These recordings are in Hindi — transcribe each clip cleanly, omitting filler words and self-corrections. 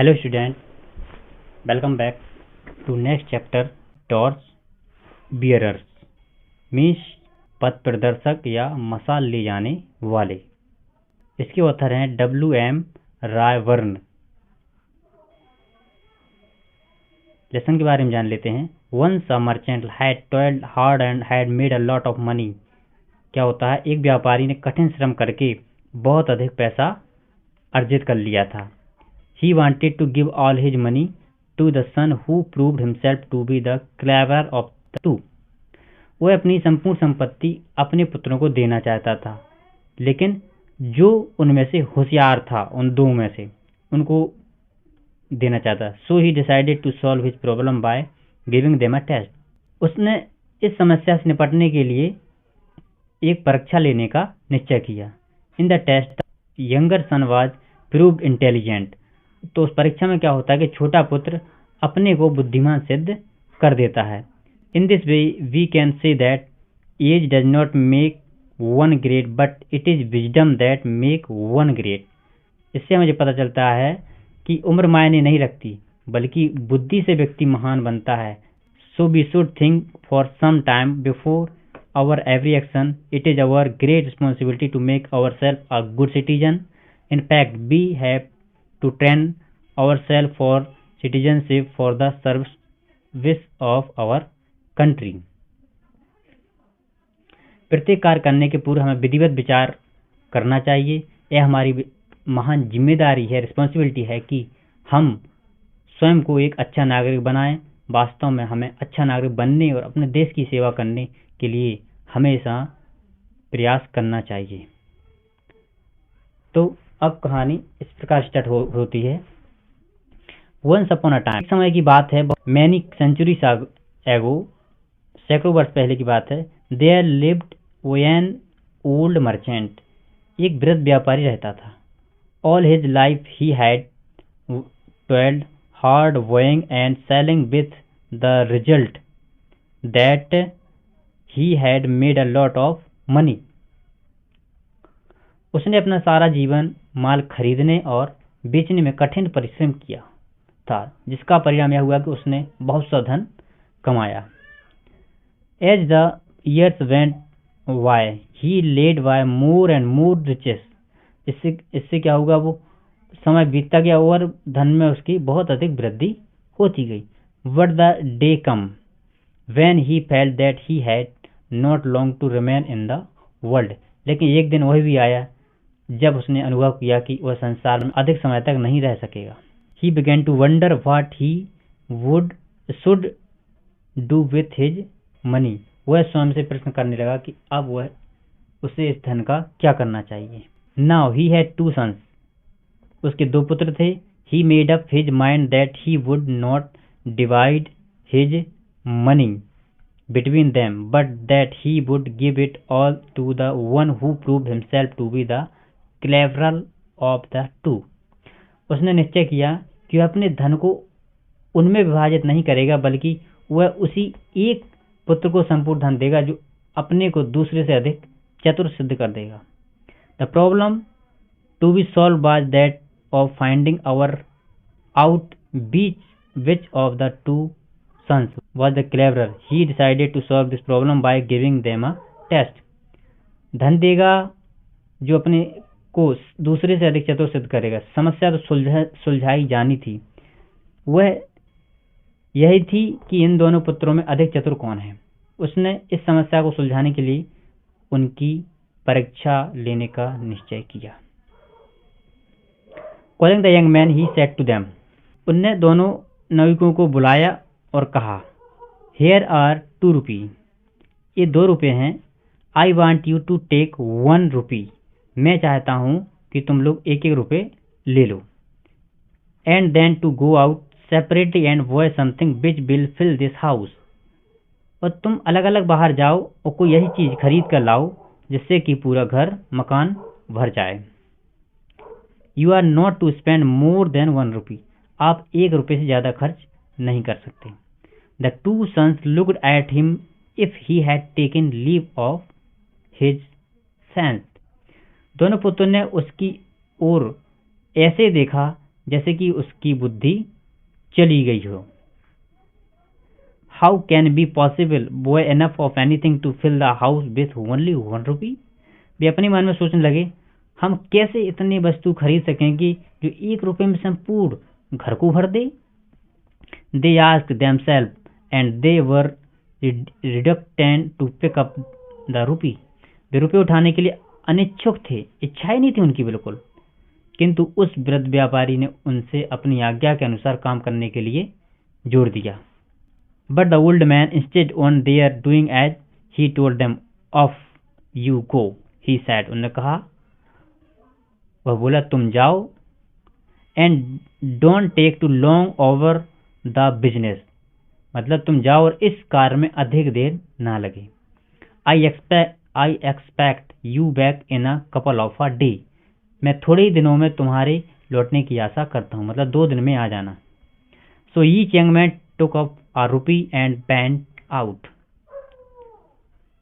Hello student, welcome back to next chapter torch bearers means पथ प्रदर्शक या मशाल ले जाने वाले। इसके ऑथर हैं W.M. रायवर्न। लेसन के बारे में जान लेते हैं। Once a merchant had toiled hard and had made a lot of money। क्या होता है, एक व्यापारी ने कठिन श्रम करके बहुत अधिक पैसा अर्जित कर लिया था। He wanted to give all his money to the son who proved himself to be the cleverer of the two। वह अपनी संपूर्ण संपत्ति अपने पुत्रों को देना चाहता था, लेकिन जो उनमें से होशियार था, उन दो में से उनको देना चाहता। So he decided to solve his problem by giving them a test। उसने इस समस्या से निपटने के लिए एक परीक्षा लेने का निश्चय किया। In the test, the younger son was proved intelligent। तो उस परीक्षा में क्या होता है कि छोटा पुत्र अपने को बुद्धिमान सिद्ध कर देता है। In this way we can say that age does not make one great but it is wisdom that make one great. इससे मुझे पता चलता है कि उम्र मायने नहीं रखती, बल्कि बुद्धि से व्यक्ति महान बनता है। So we should think for some time before our every action. It is our great responsibility to make our self a good citizen. In fact we have to train ourselves for citizenship for the service of our country। प्रत्येक कार्य करने के पूर्व हमें विधिवत विचार करना चाहिए। यह हमारी महान जिम्मेदारी है, रिस्पॉन्सिबिलिटी है कि हम स्वयं को एक अच्छा नागरिक बनाएं। वास्तव में हमें अच्छा नागरिक बनने और अपने देश की सेवा करने के लिए हमेशा प्रयास करना चाहिए। तो अब कहानी इस प्रकार स्टार्ट होती है। वंस अपॉन अ टाइम, एक समय की बात है, मैनी सेंचुरीज एगो, सैकड़ों वर्ष पहले की बात है। There lived an old merchant, एक वृद्ध व्यापारी रहता था। All his life he had toiled hard working and selling with the result that he had made a lot of money. उसने अपना सारा जीवन माल खरीदने और बेचने में कठिन परिश्रम किया था, जिसका परिणाम यह हुआ कि उसने बहुत सा धन कमाया। As the years went by he laid by more and more riches. इससे क्या होगा, वो समय बीतता गया और धन में उसकी बहुत अधिक वृद्धि होती गई। But the day come when he felt that he had not long to remain in the world. लेकिन एक दिन वह भी आया जब उसने अनुभव किया कि वह संसार में अधिक समय तक नहीं रह सकेगा। He began to wonder what he would should do with his money. वह स्वयं से प्रश्न करने लगा कि अब वह उसे इस धन का क्या करना चाहिए। Now he had two sons, उसके दो पुत्र थे। He made up his mind that he would not divide his money between them, but that he would give it all to the one who proved himself to be the cleverer of the two। उसने निश्चय किया कि वह अपने धन को उनमें विभाजित नहीं करेगा, बल्कि वह उसी एक पुत्र को संपूर्ण धन देगा जो अपने को दूसरे से अधिक चतुर सिद्ध कर देगा। The problem to be solved was that of finding out which of the two sons was the cleverer। He decided to solve this problem by giving them a test। धन देगा जो अपने को दूसरे से अधिक चतुर सिद्ध करेगा। समस्या तो सुलझाई जानी थी, वह यही थी कि इन दोनों पुत्रों में अधिक चतुर कौन है। उसने इस समस्या को सुलझाने के लिए उनकी परीक्षा लेने का निश्चय किया। Calling the young man, he said to them। उनने दोनों नवयुवकों को बुलाया और कहा, Here are 2 rupees। ये 2 रुपये हैं। I want you to take 1 rupee। मैं चाहता हूं कि तुम लोग 1-1 रुपये ले लो। And then to go out separately and buy something which will fill this house। और तुम अलग अलग बाहर जाओ और कोई यही चीज खरीद कर लाओ जिससे कि पूरा घर मकान भर जाए। You are not to spend more than 1 rupee। आप 1 रुपये से ज्यादा खर्च नहीं कर सकते। The two sons looked at him if he had taken leave of his sons। दोनों पुत्रों ने उसकी ओर ऐसे देखा जैसे कि उसकी बुद्धि चली गई हो। How can be possible buy enough of anything to fill the house with only 1 rupee. वे अपने मन में सोचने लगे, हम कैसे इतनी वस्तु खरीद सकेंगे जो 1 रुपये में संपूर्ण घर को भर दे। They asked themselves and they were reluctant to pick up the rupee. वे रुपये उठाने के लिए अनिच्छुक थे, इच्छा ही नहीं थी उनकी बिल्कुल। किंतु उस वृद्ध व्यापारी ने उनसे अपनी आज्ञा के अनुसार काम करने के लिए जोर दिया। But the old man insisted on their doing as he told them, off you go he said. उन्होंने कहा, वह बोला, तुम जाओ, and don't take too long over the business, मतलब तुम जाओ और इस कार्य में अधिक देर ना लगे। I expect you back in a couple of a day. मैं थोड़े ही दिनों में तुम्हारे लौटने की आशा करता हूँ, मतलब 2 दिन में आ जाना। So each young man took up a rupee and went out.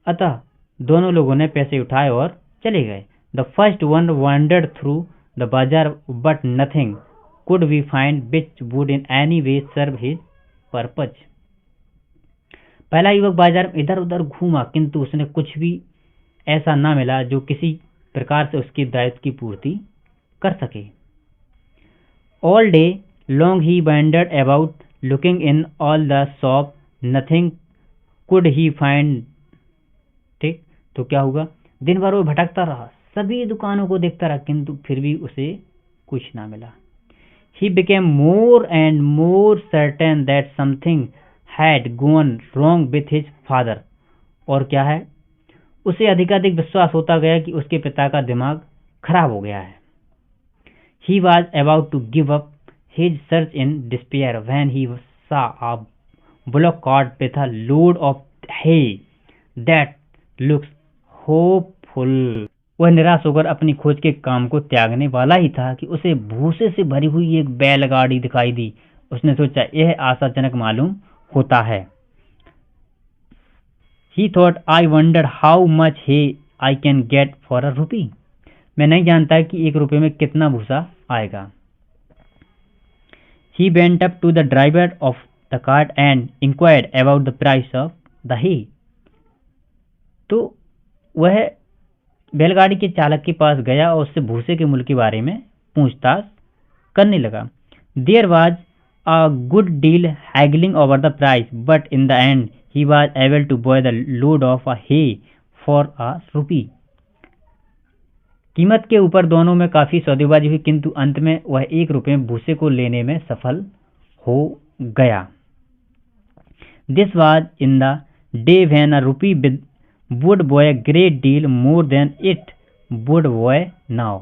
अतः दोनों लोगों ने पैसे उठाए और चले गए। The first one wandered through the bazaar but nothing could he find which would in any way serve his purpose. पहला युवक बाजार में इधर उधर घूमा, किंतु उसने कुछ भी ऐसा ना मिला जो किसी प्रकार से उसके दायित्व की पूर्ति कर सके। All day long he wandered about looking in all the shop, nothing could he find. ठीक, तो क्या हुआ, दिन भर वो भटकता रहा, सभी दुकानों को देखता रहा, किंतु फिर भी उसे कुछ ना मिला। He became more and more certain that something had gone wrong with his father। और क्या है, उसे अधिकाधिक विश्वास होता गया कि उसके पिता का दिमाग खराब हो गया है। He was about to give up his search in despair when he saw a bullock cart with a load of hay that looks hopeful। वह निराश होकर अपनी खोज के काम को त्यागने वाला ही था कि उसे भूसे से भरी हुई एक बैलगाड़ी दिखाई दी। उसने सोचा, यह आशाजनक मालूम होता है। He thought, I wonder how much hay I can get for a rupee। मैं नहीं जानता कि 1 रुपये में कितना भूसा आएगा। He went up to the driver of the cart and inquired about the price of the hay। तो वह बैलगाड़ी के चालक के पास गया और उससे भूसे के मूल्य के बारे में पूछताछ करने लगा। There was a good deal haggling over the price, but in the end he was able to buy the load of a hay for a rupee। कीमत के ऊपर दोनों में काफी सौदेबाजी हुई, किंतु अंत में वह 1 रुपये में भूसे को लेने में सफल हो गया। This was in the day when a rupee would buy a great deal more than it would buy now।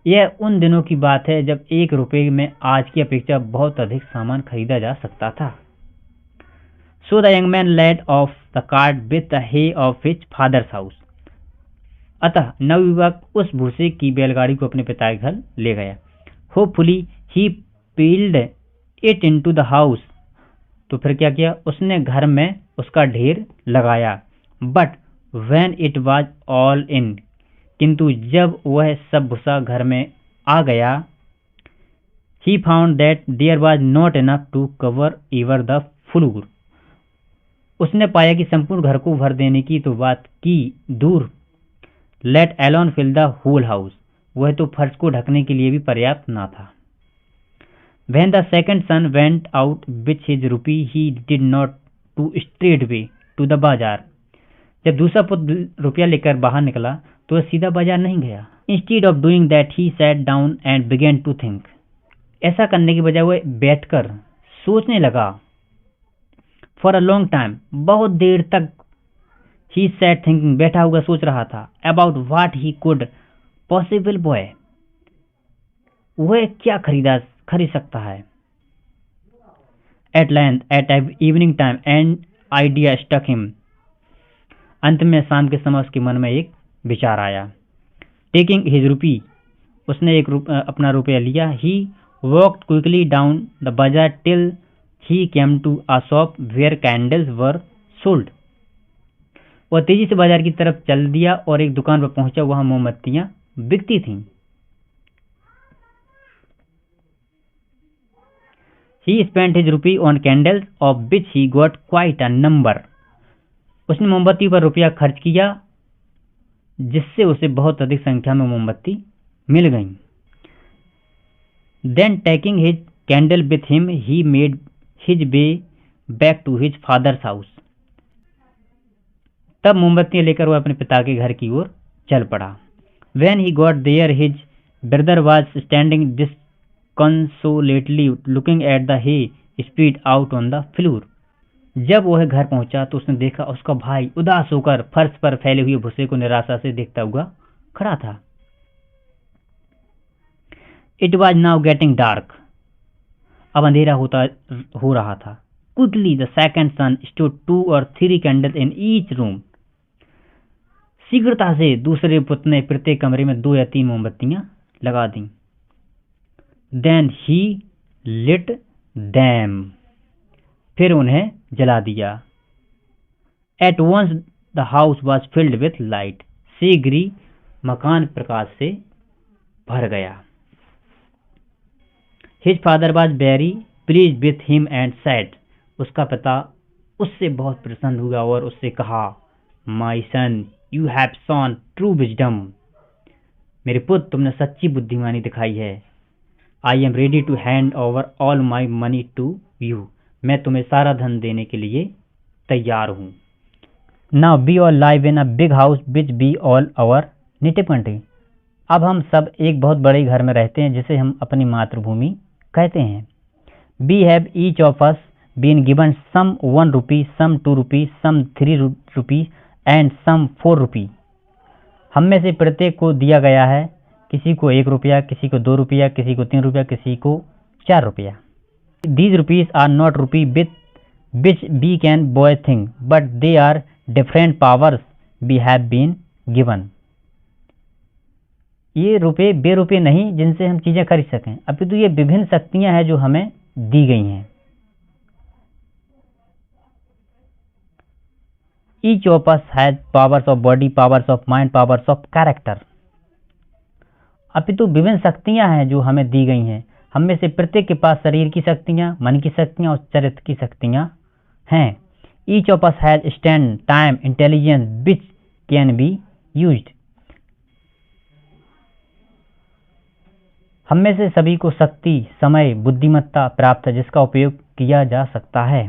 यह उन दिनों की बात है जब 1 रुपये में आज की अपेक्षा बहुत अधिक सामान खरीदा जा सकता था। So the young man led off the cart with the hay of his father's house। अतः नवयुवक उस भूसे की बैलगाड़ी को अपने पिता के घर ले गया। Hopefully he piled it into the house। तो फिर क्या किया, उसने घर में उसका ढेर लगाया। But when it was all in, किंतु जब वह सब भूसा घर में आ गया, he found that there was not enough to cover even the floor। उसने पाया कि संपूर्ण घर को भर देने की तो बात की दूर, let alone fill the whole house, वह तो फर्श को ढकने के लिए भी पर्याप्त ना था। When the second son went out with his rupee, he did not to straightway to the बाजार। जब दूसरा पुत्र रुपया लेकर बाहर निकला तो वह सीधा बाजार नहीं गया। Instead of doing that, he sat down and began to think। ऐसा करने के बजाय वह बैठकर सोचने लगा। For a long time, बहुत देर तक he sat thinking, बैठा हुआ सोच रहा था, about what he could possible buy, वह क्या खरीद सकता है। At length, at evening time, an idea struck him। अंत में शाम के समय उसके मन में एक विचार आया। Taking his rupee, उसने अपना रुपया लिया। He walked quickly down the bazaar till he came to a shop where candles were sold। वह तेजी से बाजार की तरफ चल दिया और एक दुकान पर पहुंचा, वहां मोमबत्तियां बिकती थीं। ही spent his rupee on candles of which he got quite a number. उसने मोमबत्ती पर रुपया खर्च किया जिससे उसे बहुत अधिक संख्या में मोमबत्ती मिल गई। Then taking his candle with him he made his way back to his father's house. तब मोमबत्तियां लेकर वह अपने पिता के घर की ओर चल पड़ा। When he got there, his brother was standing disconsolately looking at the hay spread out on the floor. जब वह घर पहुंचा तो उसने देखा उसका भाई उदास होकर फर्श पर फैले हुए भूसे को निराशा से देखता हुआ खड़ा था। It was now getting dark. अब अंधेरा हो रहा था। Quickly the second son stood 2 or 3 candles in each room. शीघ्रता से दूसरे पुत्र ने प्रत्येक कमरे में 2 या 3 मोमबत्तियां लगा दी। देन ही लिट दैम, फिर उन्हें जला दिया। At once the house was filled with light, शीघ्र ही मकान प्रकाश से भर गया। His father was very pleased with him and said, उसका पिता उससे बहुत प्रसन्न हुआ और उससे कहा, my son you have shown true wisdom, मेरे पुत्र तुमने सच्ची बुद्धिमानी दिखाई है। I am ready to hand over all my money to you, मैं तुम्हें सारा धन देने के लिए तैयार हूँ। Now we all live in a big house which be all our native country, अब हम सब एक बहुत बड़े घर में रहते हैं जिसे हम अपनी मातृभूमि कहते हैं। We have each of us been given some 1 rupee, some 2 rupee, some 3 rupee and some 4 rupee, हम में से प्रत्येक को दिया गया है, किसी को 1 रुपया, किसी को 2 रुपया, किसी को 3 रुपया, किसी को 4 रुपया। These rupees are not rupee with which we can buy thing, but they are different powers we have been given. ये रुपये बेरुपये नहीं जिनसे हम चीजें खरीद सकें, अपितु ये विभिन्न शक्तियां हैं जो हमें दी गई हैं। Each of us has powers of body, powers of mind, powers of character. अपितु विभिन्न शक्तियां हैं जो हमें दी गई हैं, हम में से प्रत्येक के पास शरीर की शक्तियां, मन की शक्तियां और चरित्र की शक्तियां हैं। Each of us has strength, time, intelligence which can be used. हम में से सभी को शक्ति, समय, बुद्धिमत्ता प्राप्त है जिसका उपयोग किया जा सकता है।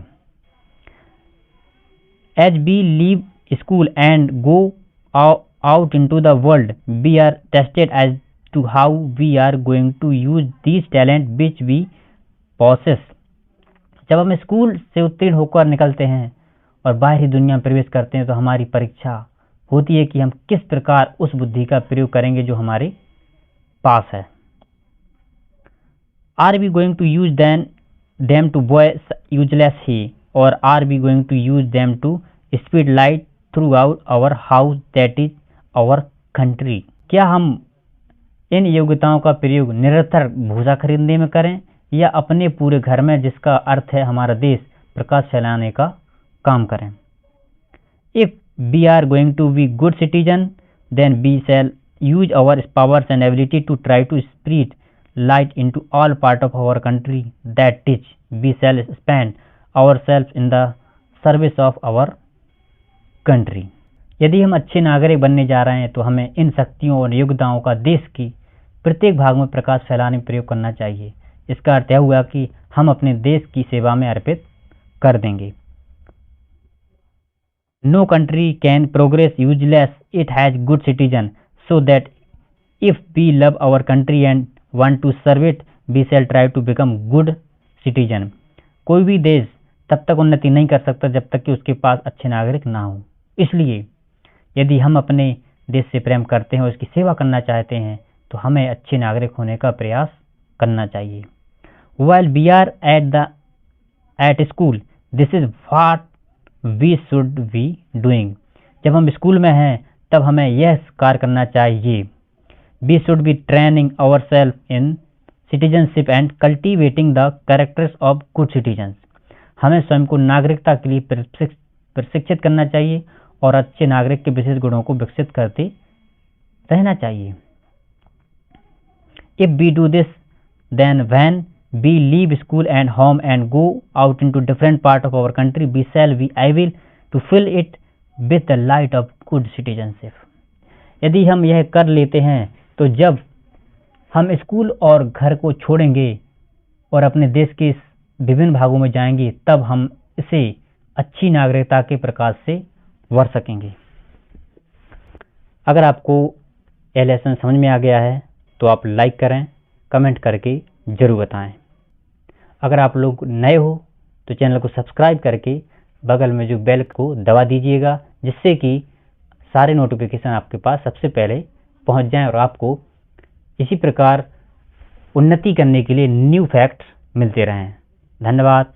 As we leave school and go out into the world, we are tested as to how we are going to use these talent which we possess. जब हम स्कूल से उत्तीर्ण होकर निकलते हैं और बाहरी दुनिया में प्रवेश करते हैं तो हमारी परीक्षा होती है कि हम किस प्रकार उस बुद्धि का प्रयोग करेंगे जो हमारे पास है। Are we going to use them to boil useless hay, or are we going to use them to spread light throughout our house, that is our country? क्या हम इन योग्यताओं का प्रयोग निरर्थक भूसा खरीदने में करें या अपने पूरे घर में, जिसका अर्थ है हमारा देश, प्रकाश फैलाने का काम करें? If we are going to be good citizen, then we shall use our powers and ability to try to spread light into all part of our country, that is we shall spend ourselves in the service of our country. यदि हम अच्छे नागरिक बनने जा रहे हैं तो हमें इन शक्तियों और योग्यताओं का देश की प्रत्येक भाग में प्रकाश फैलाने में प्रयोग करना चाहिए। इसका अर्थ यह हुआ कि हम अपने देश की सेवा में अर्पित कर देंगे। No country can progress useless it has good citizen, so that if we love our country and want to serve it, we shall try to become good citizen. कोई भी देश तब तक उन्नति नहीं कर सकता जब तक कि उसके पास अच्छे नागरिक ना हो। इसलिए यदि हम अपने देश से प्रेम करते हैं और उसकी सेवा करना चाहते हैं तो हमें अच्छे नागरिक होने का प्रयास करना चाहिए। While we are at school, this is what we should be doing. जब हम स्कूल में हैं तब हमें यह कार्य करना चाहिए। We should be training ourselves in citizenship and cultivating the characters of good citizens. हमें स्वयं को नागरिकता के लिए प्रशिक्षित करना चाहिए और अच्छे नागरिक के विशेष गुणों को विकसित करते रहना चाहिए। If we do this, then when we leave school and home and go out into different part of our country, we shall be able to fill it with the light of good citizenship. यदि हम यह कर लेते हैं तो जब हम स्कूल और घर को छोड़ेंगे और अपने देश के विभिन्न भागों में जाएंगे, तब हम इसे अच्छी नागरिकता के प्रकाश से भर सकेंगे। अगर आपको यह लेसन समझ में आ गया है तो आप लाइक करें, कमेंट करके जरूर बताएं। अगर आप लोग नए हो तो चैनल को सब्सक्राइब करके बगल में जो बेल को दबा दीजिएगा, जिससे कि सारे नोटिफिकेशन आपके पास सबसे पहले पहुंच जाएं और आपको इसी प्रकार उन्नति करने के लिए न्यू फैक्ट्स मिलते रहें। धन्यवाद।